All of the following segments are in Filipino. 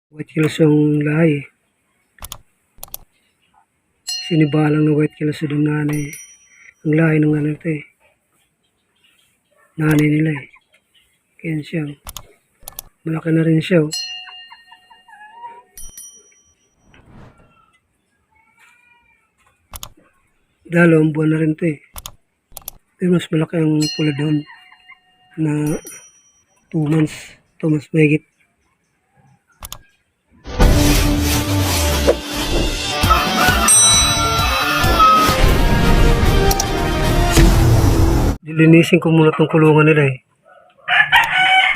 White kills yung lahi. Sinibalang na white kills yung nanay. Ang lahi ng ano ito eh. Nanay nila eh. Kaya siya. Malaki na rin siya. Dalawang buwan na rin ito eh. Pero mas malaki ang pula doon na 2 months. 2 months mahigit. Linisin ko muna itong kulungan nila eh.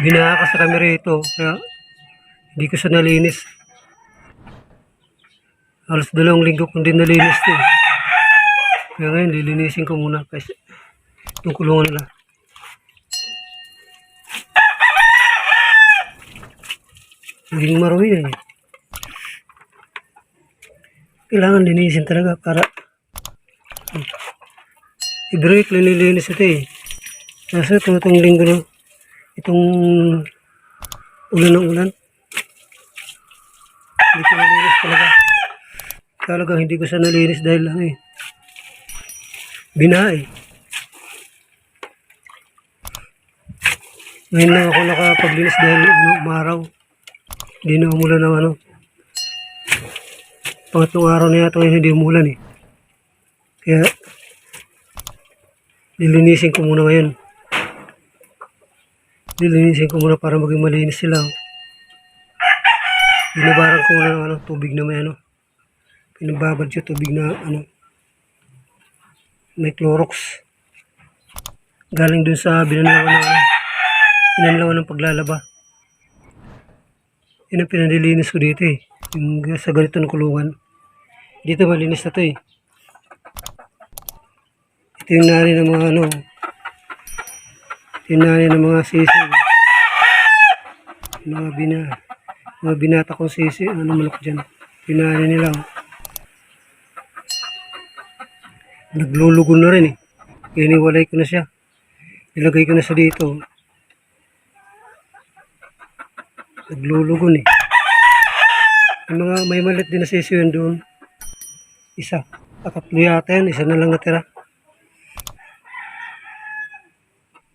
Binaha kasi kami rito. Kaya hindi ko siya nalinis. Halos 2 linggo kong din nalinis ito eh. Kaya ngayon lilinisin ko muna kasi itong kulungan nila. Naging marumi eh. Kailangan linisin talaga para i-break nililinis ito eh. Kasi itong linggo na itong ulan ng ulan. Hindi ko nalinis talaga. Talagang hindi ko siya nalinis dahil lang eh. Binaha eh. Ngayon lang ako nakapaglinis dahil umaraw. Hindi na umulan ng ano. Pangatlong araw na yata ngayon hindi umulan eh. Kaya lilinisin ko muna ngayon. Lilinisin ko muna para maging malinis sila. Binabaran ko muna ng ano, tubig na may ano. Pinababad siya tubig na ano. May Clorox. Galing dun sa binanlawan ng paglalaba. Yun ang pinanilinis ko dito eh. Yung sa ganito ng kulungan. Dito malinis na to eh. Ito yung nari ng mga ano. Ito yung nari ng mga sisi. Mga binata kong sisi. Ano malak dyan. Ito yung nari nila. Naglulugon na rin eh. Iniwalay ko na siya. Ilagay ko na siya dito. Naglulugon eh. May malit din na sisi yun doon. Isa. Tatlo yata yan. Isa na lang natira.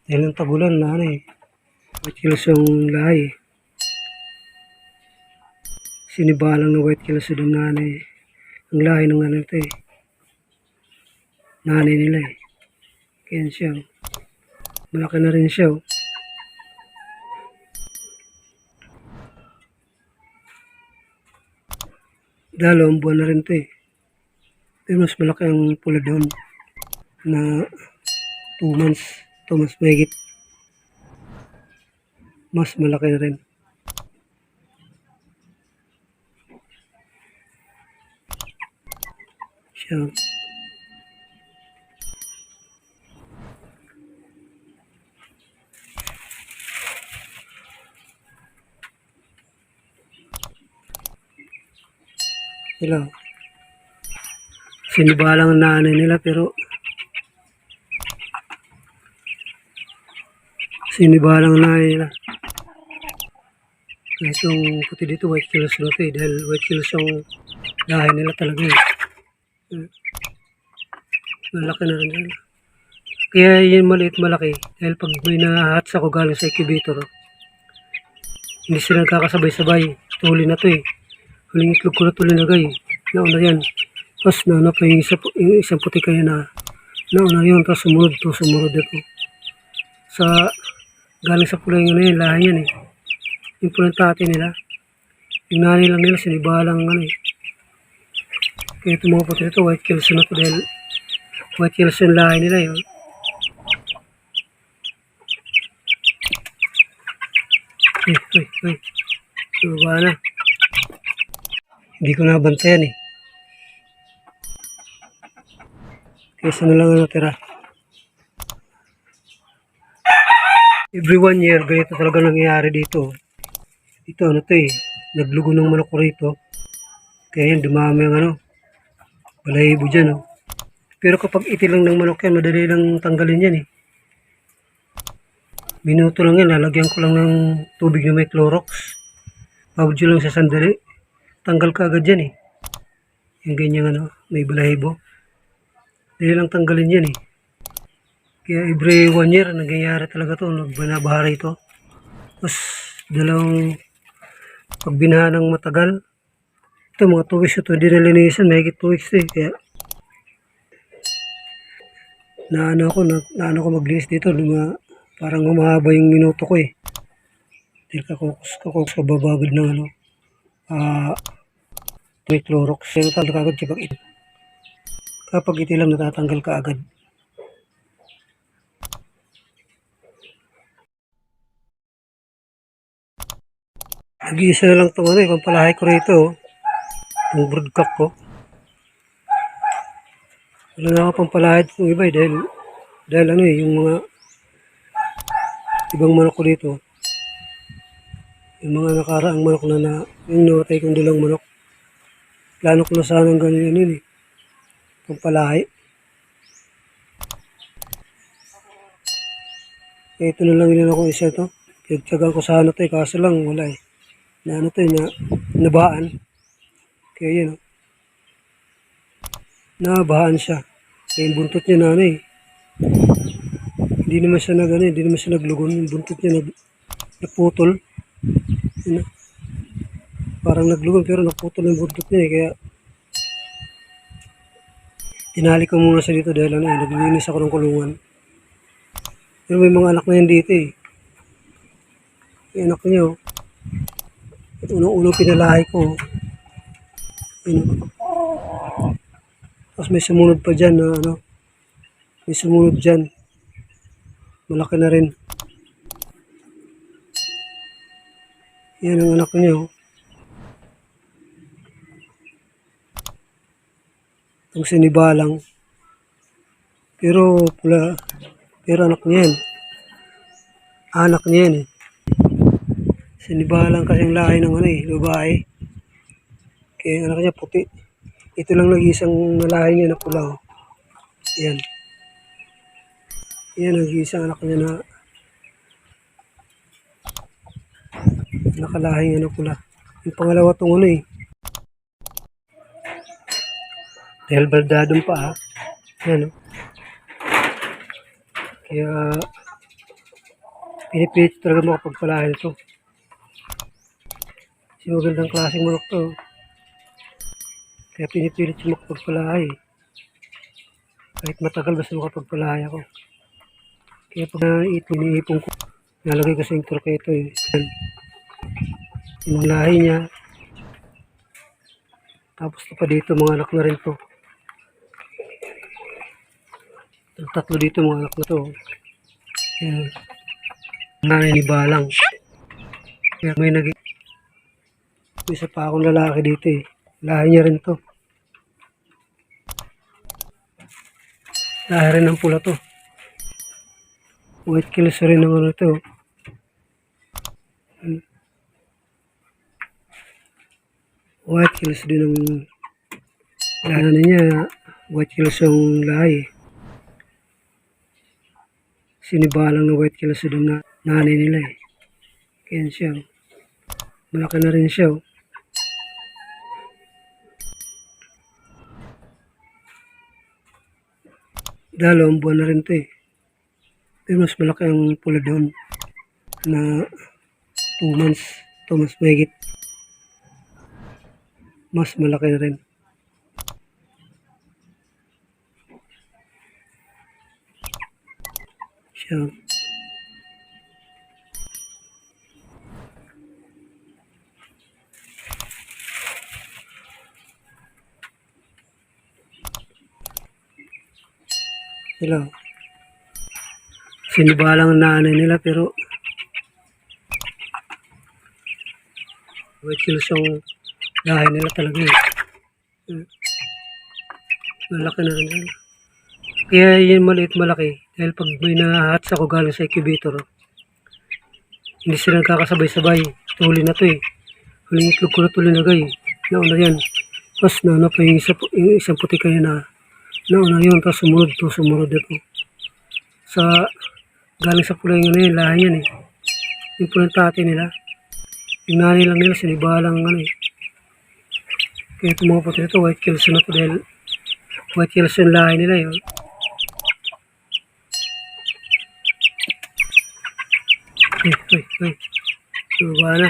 Dahil ang tagulan na ano eh. White kills yung lahi. Sinibalang na white kills yung nanay. Ang lahi ng ano ito eh. Nanay nila eh. Kaya siya. Malaki na rin siya. Dalawang buwan na rin ito eh. Pero mas malaki ang pula doon na 2 months. 2 months mahigit. Mas malaki na rin. Siya. Sila. Sinibalang nanay nila pero sinibalang nanay nila. Itong puti dito white kills na ito eh. Dahil white kills yung lahi nila talaga eh. Malaki na rin nila. Kaya yun maliit malaki. Dahil pag may nahatsa ko galing sa incubator, hindi sila nagkakasabay-sabay. Huli na ito eh. Huling itlog ko na ito linagay. Nauna yan. Tapos nauna pa yung isang puti kayo na nauna yun. Tapos sumunod ito. Sa galing sa pulay nga na yun. Lahan yan eh. Yung pulang tate nila. Yung nanay lang nila sinibalang ano eh. Kaya itong mga puti ito white kills na ito dahil white kills yung lahan nila yun. Uy. Suba na. Hindi ko nabantayan eh. Kesa na lang ang natira. Every 1 year, ganito talaga nangyayari dito. Ito ano to eh. Naglugo ng manok ko rito. Kaya yan, dumami ang ano. Balahibo dyan oh. Pero kapag itilang ng manok yan, madali lang tanggalin yan eh. Minuto lang yan, lalagyan ko lang ng tubig na may Clorox. Babudyo lang sa sandali. Tanggal ka agad yan eh. Yung ganyan ano, may balahibo. Dali lang tanggalin yan eh. Kaya every 1 year, nangyayari talaga to. Nagbanabaha ito. Tapos, dalawang pagbinahan ng matagal. Ito, mga 2 weeks ito. Hindi nalinisan. Mahigit 2 weeks eh. Kaya, naano ko maglinis dito. Parang humahaba yung minuto ko eh. Dahil kakukos ko babagod ng ano. May Clorox. Kaya natanggal ka agad kapag ito. Kapag itilam, natatanggal ka agad. Nag-iisa na lang itong ano eh. Pampalahay ko rito oh. Itong broodcock ko. Wala na ako pampalahay itong iba eh. Dahil ano eh. Yung mga ibang manok ko dito. Yung mga nakaraang manok na yung namatay kong dalang manok. Plano ko na sanang ganyan yun eh. Pampalahay. Kaya ito na lang ilan akong isa to. Pinagtsagaan ko sana to eh. Kaso lang wala eh. Na ano to eh. Nabaan. Kaya yun oh. Nabaan siya. Kaya yung buntot niya na ano eh. Hindi naman siya hindi naman siya naglugon. Yung buntot niya naputol. Yun, parang naglugon pero naputol yung buntot niya eh. Kaya tinali ko muna siya dito dahil ano eh. Naglilinis ako ng kulungan. Pero may mga anak na yan dito eh. Yung anak niya oh. At unang-unang pinalahay ko. Yun. Tapos may sumunod pa dyan na ano. May sumunod dyan. Malaki na rin. Yan ang anak niya oh. Ang sinibalang. Pero pula. Pero anak niya yan. Anak niya yan eh. Sinibalang kasing lahi ng ano eh. Babae. Kaya ang anak niya puti. Ito lang nag-iisang nalahi niya na pula oh. Yan. Yan nag-iisang anak niya na nakalahi niya na pula. Yung pangalawa itong ano eh. Dahil baldadong pa ah. Yan oh. Kaya pinipilit talaga makapagpalahin ito. Kasi magandang klaseng manok to. Kaya pinipilit siya makapagpalahay. Kahit matagal basta makapagpalahay ako. Kaya pag iniipon ko, nalagay ko sa intro ito eh. Yung lahi niya. Tapos ito pa dito, mga anak na rin to. Tatlo dito mga anak na to. Yan. Nanay ni Balang. Kaya may isa pa akong lalaki dito eh. Lahi niya rin to. Lahi rin ng pula to. White kills rin ng ano to. White kills din ng lahi niya. White kills yung lahi. Sinibalang na white kills din na nanay nila eh. Kaya siya. Malaki na rin siya oh. Dalawang buwan na rin ito eh. Pero mas malaki ang pula doon na 2 months. 2 months mahigit. Mas malaki na rin. Siya. Sila. Sinibalang nanay nila pero white kills yung lahi nila talaga eh. Malaki na rin. Kaya yun maliit malaki. Dahil pag may nahatch ako galing sa incubator, hindi sila nagkakasabay-sabay. Huli na to eh. Huling itlog ko na to linagay. Nauna yan. Tapos nauna pa yung isang puti kaya na nauna yun. Tapos sumunod ito. Galing sa pula yung ano yun, lahi yan eh. Yung pulang tate nila. Yung nanay lang nila, sinibalang ano eh. Kaya itong mga puti nito, white kills na to dahil white kills yung lahi nila yun. Uy. Baba na.